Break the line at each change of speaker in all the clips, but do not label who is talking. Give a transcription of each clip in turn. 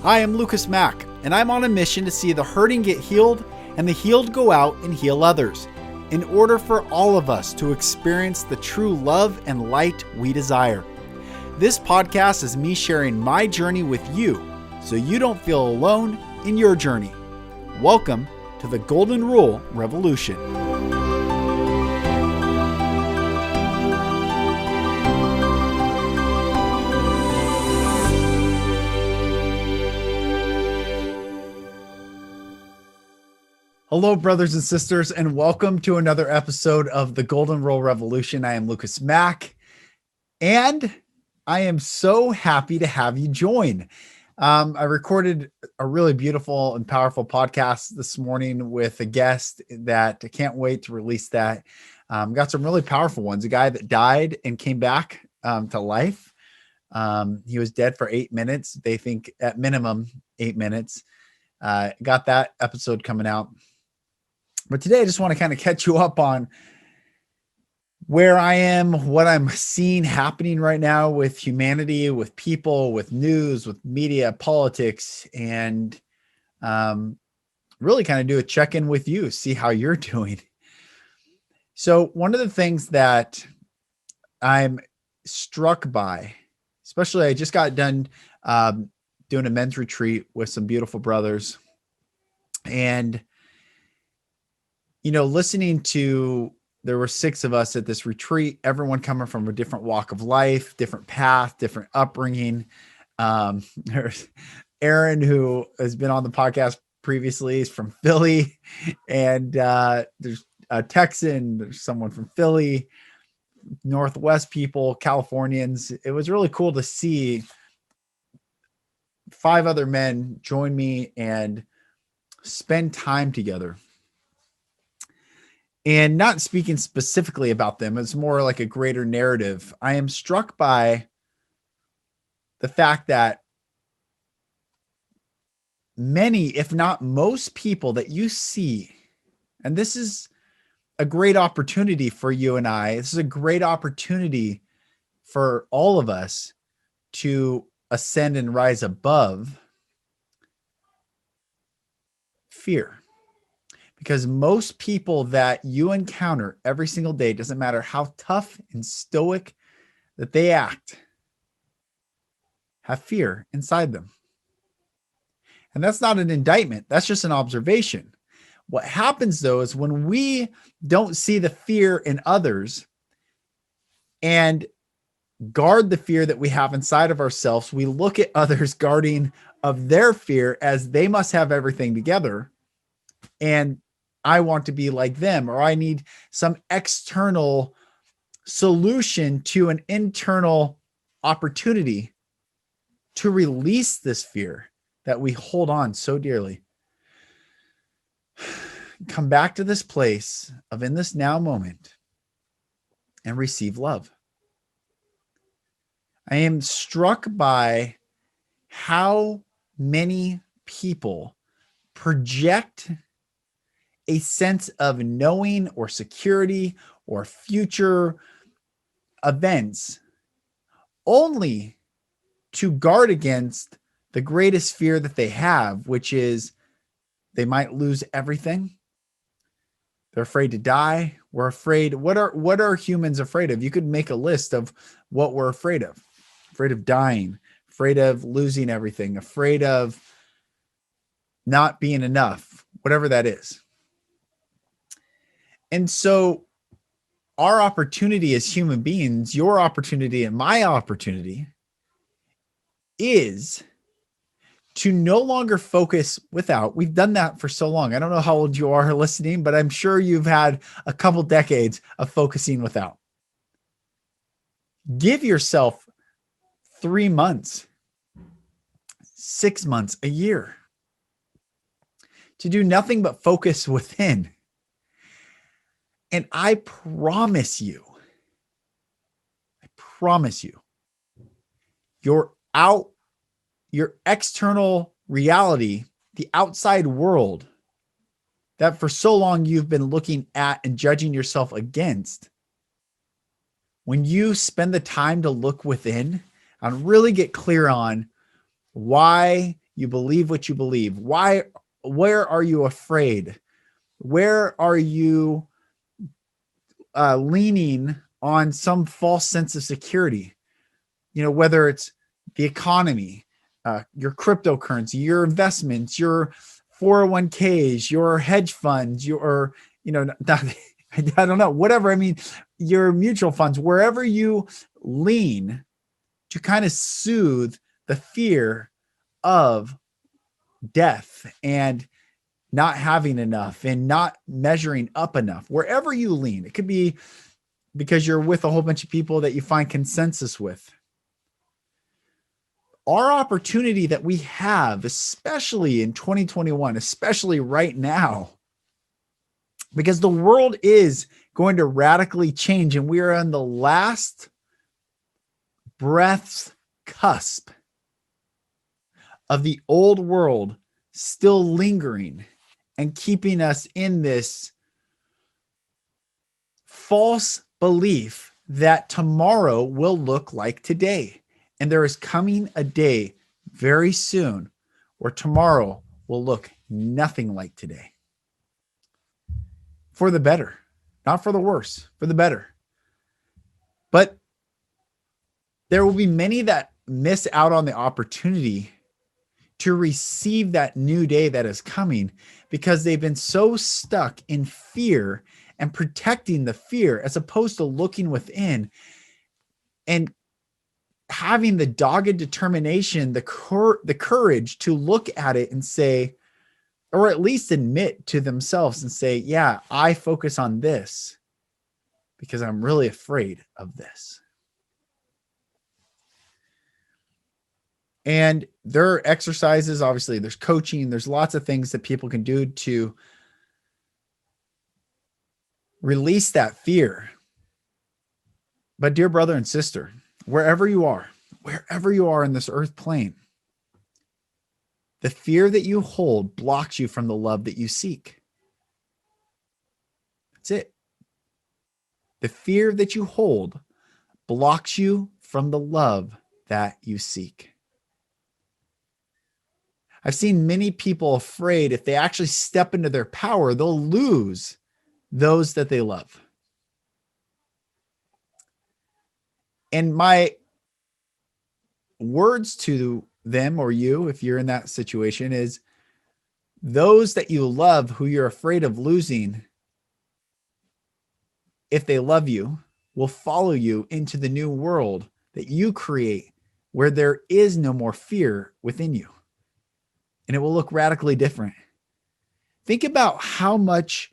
Hi, I'm Mack, and I'm on a mission to see the hurting get healed and the healed go out and heal others, in order for all of us to experience the true love and light we desire. This podcast is me sharing my journey with you, so you don't feel alone in your journey. Welcome to the Golden Rule Revolution. Hello, brothers and sisters, and welcome to another episode of the Golden Rule Revolution. I am Mack, and I am so happy to have you join. I recorded a really beautiful and powerful podcast this morning with a guest that I can't wait to release that. Got some really powerful ones. A guy that died and came back to life. He was dead for 8 minutes. They think at minimum 8 minutes. Got that episode coming out. But today I just want to kind of catch you up on where I am, what I'm seeing happening right now with humanity, with people, with news, with media, politics, and really kind of do a check-in with you, see how you're doing. So one of the things that I'm struck by, especially I just got done doing a men's retreat with some beautiful brothers, and listening to, there were 6 of us at this retreat, everyone coming from a different walk of life, different path, different upbringing. There's Aaron, who has been on the podcast previously, is from Philly, and there's a Texan, there's someone from Philly, Northwest people, Californians. It was really cool to see 5 other men join me and spend time together. And not speaking specifically about them, it's more like a greater narrative. I am struck by the fact that many, if not most people that you see, and this is a great opportunity for you and I, this is a great opportunity for all of us to ascend and rise above fear. Because most people that you encounter every single day, doesn't matter how tough and stoic that they act, have fear inside them. And that's not an indictment. That's just an observation. What happens, though, is when we don't see the fear in others and guard the fear that we have inside of ourselves, we look at others guarding of their fear as they must have everything together. And I want to be like them, or I need some external solution to an internal opportunity to release this fear that we hold on so dearly. Come back to this place of in this now moment and receive love. I am struck by how many people project a sense of knowing or security or future events only to guard against the greatest fear that they have, which is they might lose everything. They're afraid to die. We're afraid. What are humans afraid of? You could make a list of what we're afraid of. Afraid of dying, afraid of losing everything, afraid of not being enough, whatever that is. And so our opportunity as human beings, your opportunity and my opportunity, is to no longer focus without. We've done that for so long. I don't know how old you are listening, but I'm sure you've had a couple decades of focusing without. Give yourself 3 months, 6 months, a year to do nothing but focus within. And I promise you, your external reality, the outside world that for so long you've been looking at and judging yourself against, when you spend the time to look within and really get clear on why you believe what you believe? Where are you afraid? Where are you leaning on some false sense of security? Whether it's the economy, your cryptocurrency, your investments, your 401ks, your hedge funds, not, I don't know, whatever. I mean, your mutual funds, wherever you lean to kind of soothe the fear of death and not having enough and not measuring up enough, wherever you lean. It could be because you're with a whole bunch of people that you find consensus with. Our opportunity that we have, especially in 2021, especially right now, because the world is going to radically change and we are on the last breath's cusp of the old world still lingering and keeping us in this false belief that tomorrow will look like today. And there is coming a day very soon where tomorrow will look nothing like today. For the better, not for the worse, for the better. But there will be many that miss out on the opportunity to receive that new day that is coming because they've been so stuck in fear and protecting the fear as opposed to looking within and having the dogged determination, the courage to look at it and say, or at least admit to themselves and say, yeah, I focus on this because I'm really afraid of this. And there are exercises, obviously, there's coaching, there's lots of things that people can do to release that fear. But dear brother and sister, wherever you are in this earth plane, the fear that you hold blocks you from the love that you seek. That's it. The fear that you hold blocks you from the love that you seek. I've seen many people afraid if they actually step into their power, they'll lose those that they love. And my words to them or you, if you're in that situation, is those that you love who you're afraid of losing, if they love you, will follow you into the new world that you create where there is no more fear within you. And it will look radically different. Think about how much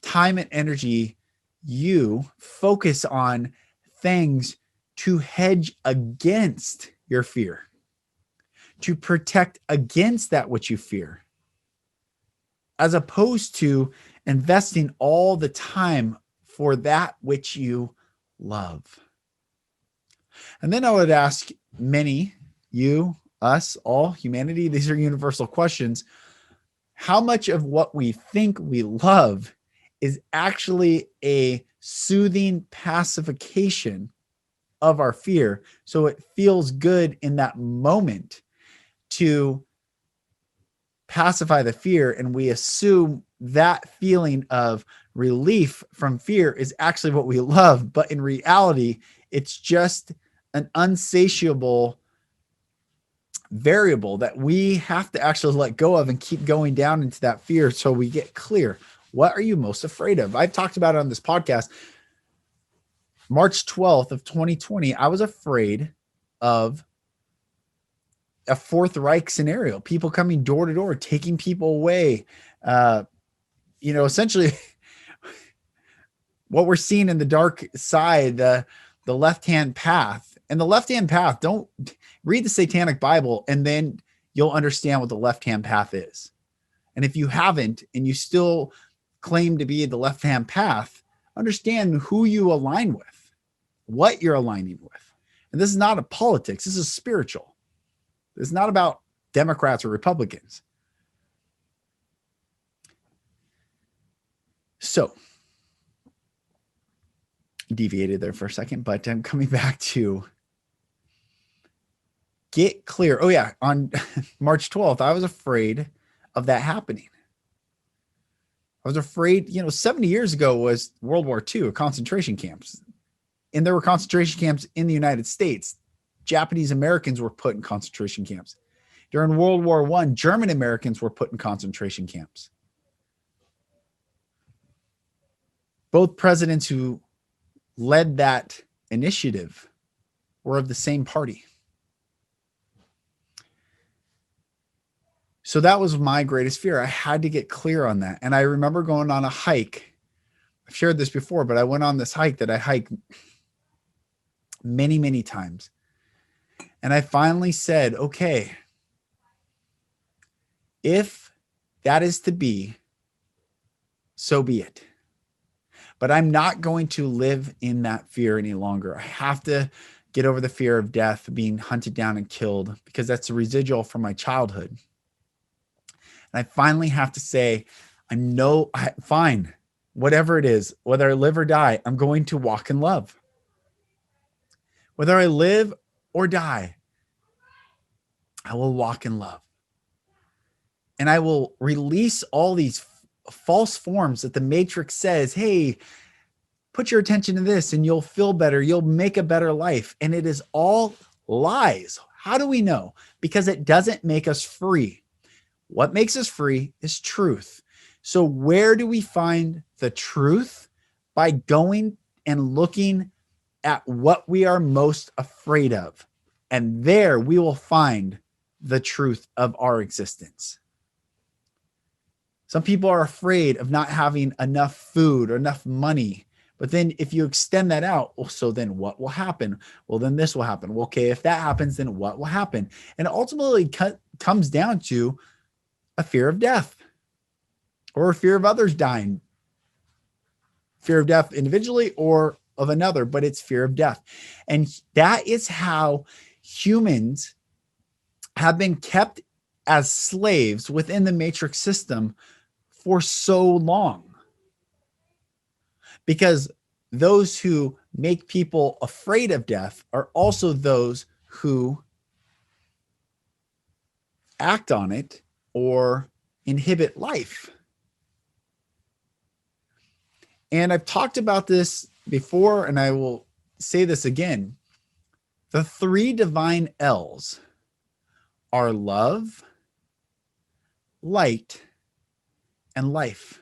time and energy you focus on things to hedge against your fear, to protect against that which you fear, as opposed to investing all the time for that which you love. And then I would ask many, you, us, all, humanity, these are universal questions. How much of what we think we love is actually a soothing pacification of our fear, so it feels good in that moment to pacify the fear, and we assume that feeling of relief from fear is actually what we love, but in reality, it's just an unsatiable variable that we have to actually let go of and keep going down into that fear so we get clear. What are you most afraid of? I've talked about it on this podcast. March 12th of 2020, I was afraid of a Fourth Reich scenario, people coming door to door, taking people away. Essentially what we're seeing in the dark side, the left-hand path. And the left-hand path, don't read the Satanic Bible and then you'll understand what the left-hand path is. And if you haven't and you still claim to be the left-hand path, understand who you align with, what you're aligning with. And this is not a politics. This is spiritual. It's not about Democrats or Republicans. So, deviated there for a second, but I'm coming back to get clear. Oh yeah, on March 12th, I was afraid of that happening. I was afraid, 70 years ago was World War II, concentration camps. And there were concentration camps in the United States. Japanese Americans were put in concentration camps. During World War I, German Americans were put in concentration camps. Both presidents who led that initiative were of the same party. So that was my greatest fear. I had to get clear on that. And I remember going on a hike. I've shared this before, but I went on this hike that I hiked many, many times. And I finally said, okay, if that is to be, so be it. But I'm not going to live in that fear any longer. I have to get over the fear of death, being hunted down and killed, because that's a residual from my childhood. And I finally have to say, fine, whatever it is, whether I live or die, I'm going to walk in love. Whether I live or die, I will walk in love. And I will release all these false forms that the Matrix says, hey, put your attention to this and you'll feel better. You'll make a better life. And it is all lies. How do we know? Because it doesn't make us free. What makes us free is truth. So where do we find the truth? By going and looking at what we are most afraid of. And there we will find the truth of our existence. Some people are afraid of not having enough food or enough money. But then if you extend that out, well, so then what will happen? Well, then this will happen. Well, okay, if that happens, then what will happen? And ultimately comes down to a fear of death or a fear of others dying. Fear of death individually or of another, but it's fear of death. And that is how humans have been kept as slaves within the matrix system for so long. Because those who make people afraid of death are also those who act on it or inhibit life. And I've talked about this before, and I will say this again. The three divine L's are love, light, and life.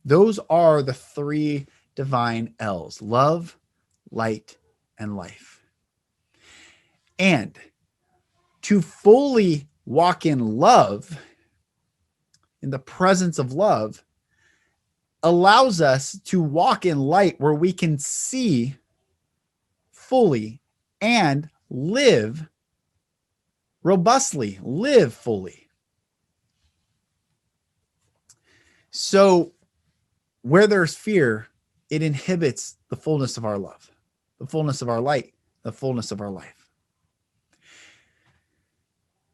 Those are the three divine L's: love, light, and life. And to fully walk in love, in the presence of love, allows us to walk in light where we can see fully and live robustly, live fully. So where there's fear, it inhibits the fullness of our love, the fullness of our light, the fullness of our life.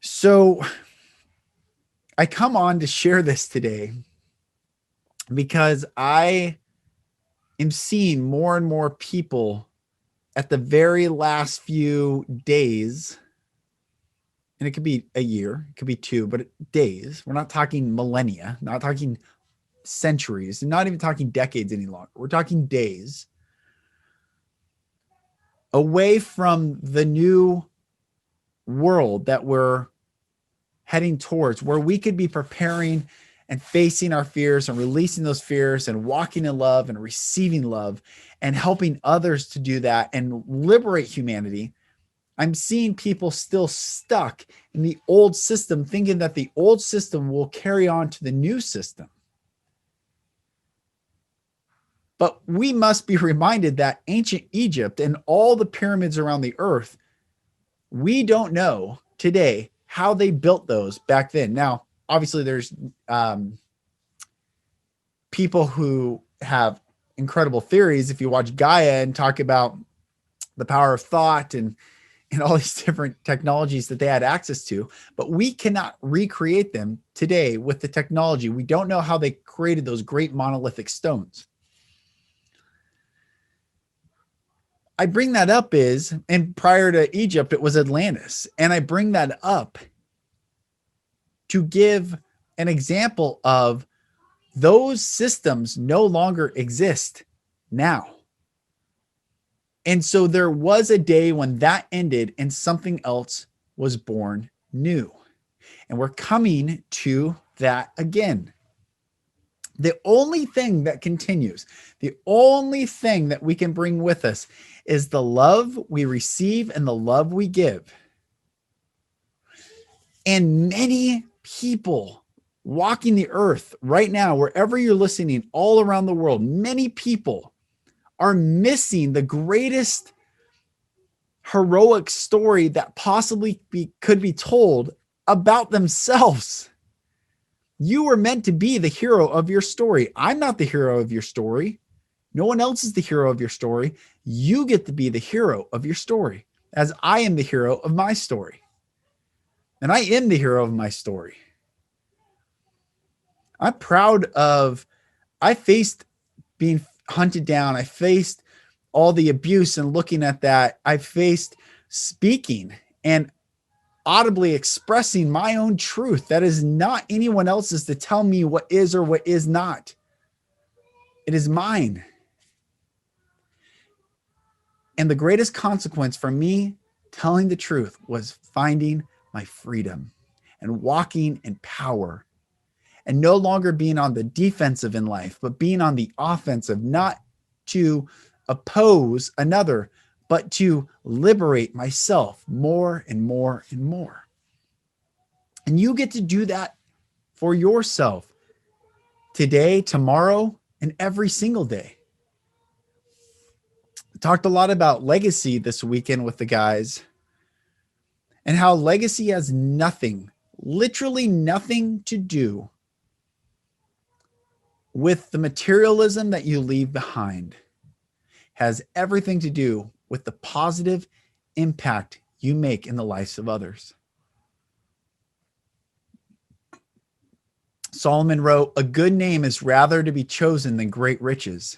So I come on to share this today because I am seeing more and more people at the very last few days, and it could be a year, it could be two, but days. We're not talking millennia, not talking centuries, and not even talking decades any longer. We're talking days away from the new world that we're heading towards, where we could be preparing and facing our fears and releasing those fears and walking in love and receiving love and helping others to do that and liberate humanity. I'm seeing people still stuck in the old system, thinking that the old system will carry on to the new system. But we must be reminded that ancient Egypt and all the pyramids around the earth, we don't know today how they built those back then. Now, obviously, there's people who have incredible theories. If you watch Gaia and talk about the power of thought and all these different technologies that they had access to, but we cannot recreate them today with the technology. We don't know how they created those great monolithic stones. I bring that up and prior to Egypt, it was Atlantis. And I bring that up to give an example of those systems no longer exist now. And so there was a day when that ended and something else was born new. And we're coming to that again. The only thing that continues, the only thing that we can bring with us is the love we receive and the love we give. And many people walking the earth right now, wherever you're listening, all around the world, many people are missing the greatest heroic story that possibly could be told about themselves. You were meant to be the hero of your story. I'm not the hero of your story. No one else is the hero of your story. You get to be the hero of your story, as I am the hero of my story. And I am the hero of my story. I'm proud of, I faced being hunted down. I faced all the abuse and looking at that. I faced speaking and audibly expressing my own truth. That is not anyone else's to tell me what is or what is not. It is mine. And the greatest consequence for me telling the truth was finding my freedom and walking in power and no longer being on the defensive in life, but being on the offensive, not to oppose another, but to liberate myself more and more and more. And you get to do that for yourself today, tomorrow, and every single day. I talked a lot about legacy this weekend with the guys and how legacy has nothing, literally nothing to do with the materialism that you leave behind. Has everything to do with the positive impact you make in the lives of others. Solomon wrote, "A good name is rather to be chosen than great riches."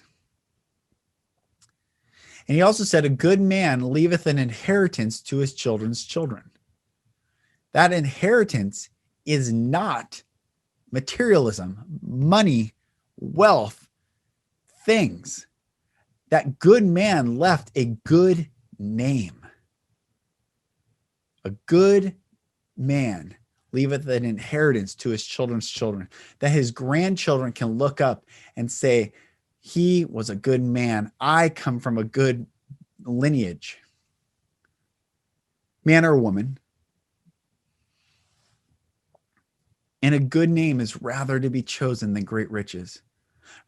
And he also said, "A good man leaveth an inheritance to his children's children." That inheritance is not materialism, money, wealth, things. That good man left a good name. A good man leaveth an inheritance to his children's children, that his grandchildren can look up and say, he was a good man. I come from a good lineage. Man or woman. And a good name is rather to be chosen than great riches.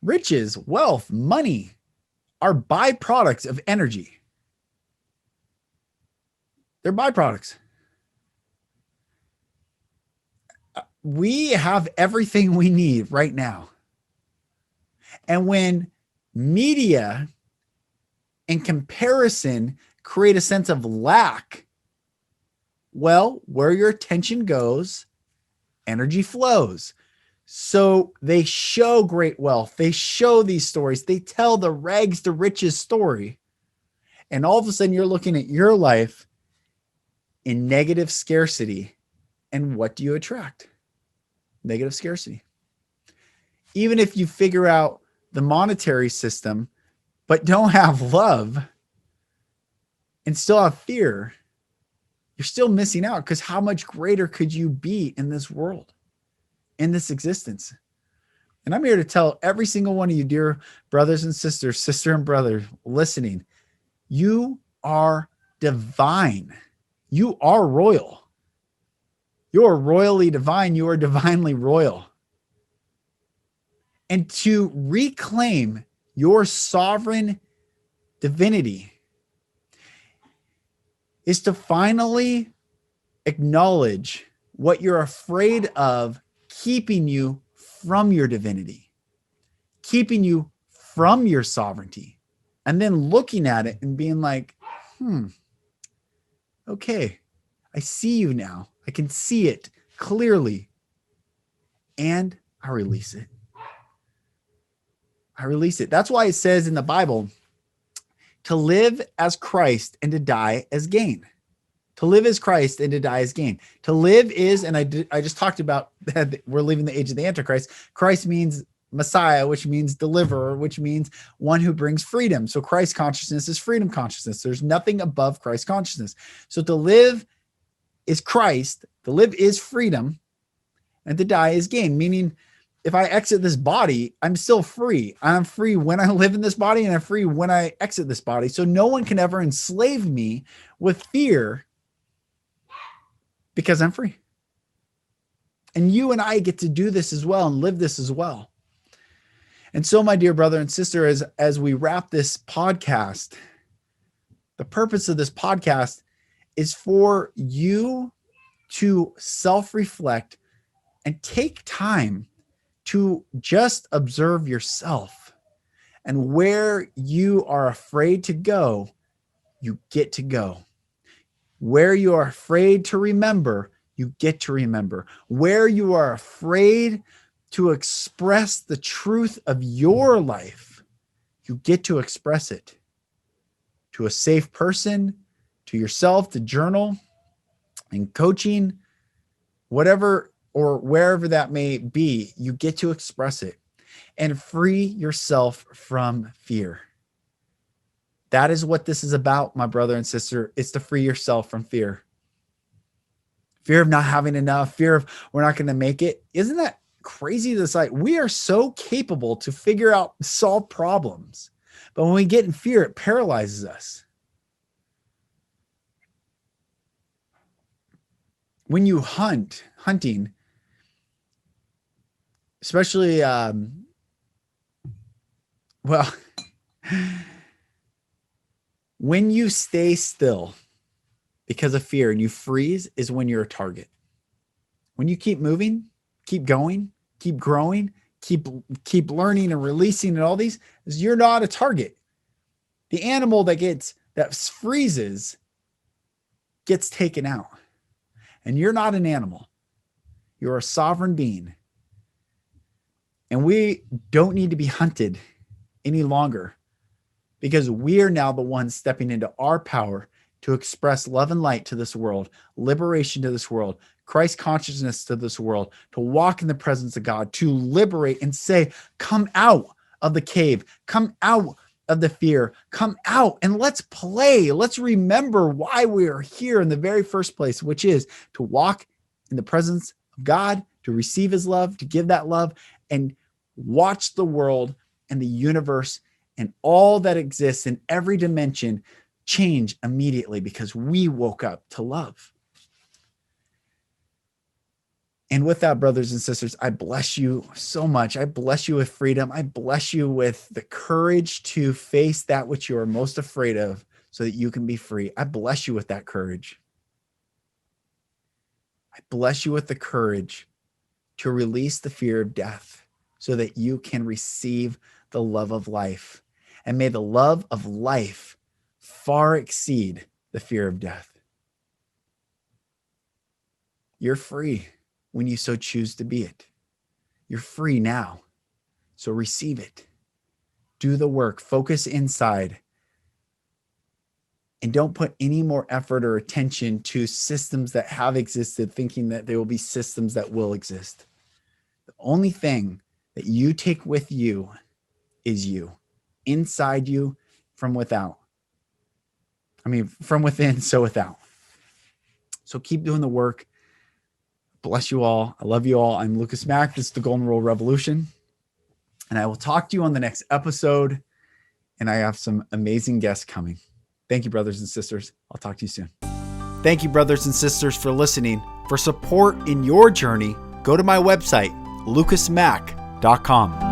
Riches, wealth, money are byproducts of energy. They're byproducts. We have everything we need right now. And when media and comparison create a sense of lack, well, where your attention goes, energy flows. So they show great wealth. They show these stories. They tell the rags to riches story. And all of a sudden you're looking at your life in negative scarcity. And what do you attract? Negative scarcity. Even if you figure out the monetary system, but don't have love and still have fear, you're still missing out, because how much greater could you be in this world, in this existence? And I'm here to tell every single one of you, dear brothers and sisters, sister and brother listening, you are divine. You are royal. You are royally divine. You are divinely royal. And to reclaim your sovereign divinity is to finally acknowledge what you're afraid of keeping you from your divinity, keeping you from your sovereignty, and then looking at it and being like, okay, I see you now. I can see it clearly. And I release it. I release it. That's why it says in the Bible, To live as Christ and to die as gain. To live as Christ and to die as gain. To live is, and I just talked about that we're living the age of the Antichrist. Christ means Messiah, which means deliverer, which means one who brings freedom. So Christ consciousness is freedom consciousness. There's nothing above Christ consciousness. So to live is Christ, to live is freedom, and to die is gain. Meaning, if I exit this body, I'm still free. I'm free when I live in this body, and I'm free when I exit this body. So no one can ever enslave me with fear because I'm free. And you and I get to do this as well and live this as well. And so, my dear brother and sister, as we wrap this podcast, the purpose of this podcast is for you to self-reflect and take time to just observe yourself. And where you are afraid to go, you get to go. Where you are afraid to remember, you get to remember. Where you are afraid to express the truth of your life, you get to express it to a safe person, to yourself, to journal and coaching, whatever or wherever that may be, you get to express it and free yourself from fear. That is what this is about, my brother and sister. It's to free yourself from fear. Fear of not having enough, fear of we're not going to make it. Isn't that crazy? This like we are so capable to figure out, solve problems. But when we get in fear, it paralyzes us. When you hunting, especially, when you stay still because of fear and you freeze is when you're a target. When you keep moving, keep going, keep growing, keep learning and releasing and all these, is you're not a target. The animal that freezes gets taken out. And you're not an animal. You're a sovereign being. And we don't need to be hunted any longer because we are now the ones stepping into our power to express love and light to this world, liberation to this world, Christ consciousness to this world, to walk in the presence of God, to liberate and say, come out of the cave, come out of the fear, come out and let's play. Let's remember why we are here in the very first place, which is to walk in the presence of God, to receive his love, to give that love, and watch the world and the universe and all that exists in every dimension change immediately because we woke up to love. And with that, brothers and sisters, I bless you so much. I bless you with freedom. I bless you with the courage to face that which you are most afraid of so that you can be free. I bless you with that courage. I bless you with the courage to release the fear of death so that you can receive the love of life. And may the love of life far exceed the fear of death. You're free when you so choose to be it. You're free now. So receive it. Do the work. Focus inside. And don't put any more effort or attention to systems that have existed, thinking that there will be systems that will exist. The only thing that you take with you is you. Inside you, from without. From within, so without. So keep doing the work. Bless you all. I love you all. I'm Lucas Mack. This is the Golden Rule Revolution. And I will talk to you on the next episode. And I have some amazing guests coming. Thank you, brothers and sisters. I'll talk to you soon. Thank you, brothers and sisters, for listening. For support in your journey, go to my website, lucasmack.com.